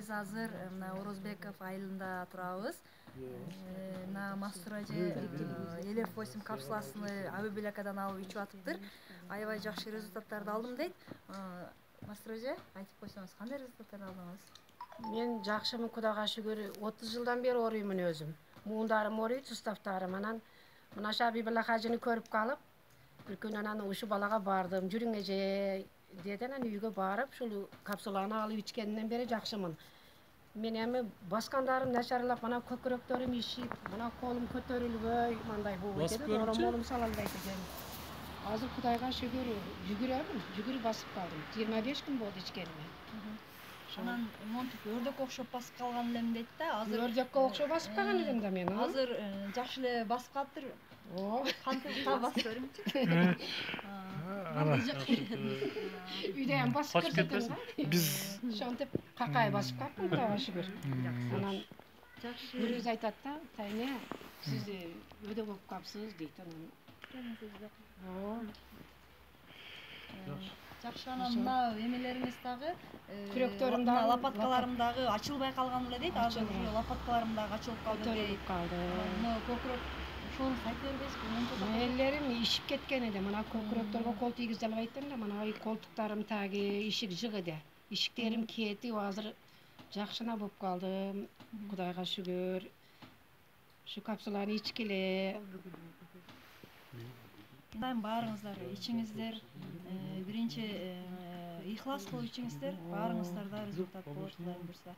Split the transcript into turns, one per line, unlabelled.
биз азыр мына Орозбеков айылында турабыз. Мына Мастур эже Елев 8 капсуласыны Абибелякадан алып ичип атыптыр. Аябай жакшы результаттарды алдым дейт. Мастур эже, айтып койсоңуз, кандай результаттарды алдыңыз?
Мен жакшымын, Кудайга шүгүр. 30 жылдан бери оруймун өзүм. Муундарым оруйт, суставтарым. Анан мына Абибелла хажыны көрүп калып, бир күнү анан ушу балага бардым. Жүрүң эже деди, анан үйгө барып, ушул капсуланы алып ичкенден бери жакшымын. Мен эми баскандарым начарлап, мына көкүрөктөрүм ишип, мына колум көтөрүлбөй, мындай болуп кетет, оромолум сала албайт экен. Азыр Кудайга шүгүр, жүгүрү басып калдым. 25 күн болду ичкениме.
Анан монтип өрдөк окшоп басып калган элем дейт да.
Азыр өрдөккө окшоп басып калган элем да мен.
Азыр жакшы эле басып калыптыр. Кантип басып көрүңчү?
Үйдө ham басып көрсөтөм да. Биз ошентип какай басып калыптым, Кудайга шүгүр. Анан жакшы. Бирөөз айтат да, Тайне, сиз өйдө болуп калыпсыз дейт анан.
Жакшы, анан мына эмелериңиз дагы, күрөктөрүм дагы, лопаткаларым дагы ачылбай калган эле дейт. Азыр лопаткаларым дагы ачылып калды дейт. Мына көкүрөк ошону айтып бербейсизби?
Эллерим ишип кеткен эди. Мына көкүрөктөргө кол тийгизе албайт элем да, мына колтуктарым таги ишик жыгыды. Ишиктерим кетип, азыр жакшына болуп калдым. Кудайга шүгүр. Ушу капсуланы ичкиле.
Дайым баарыңыздар ичиңиздер, биринчи ыйкылас кылып ичиңиздер, баарыңыздарда результат болот, Кудайым буйрса.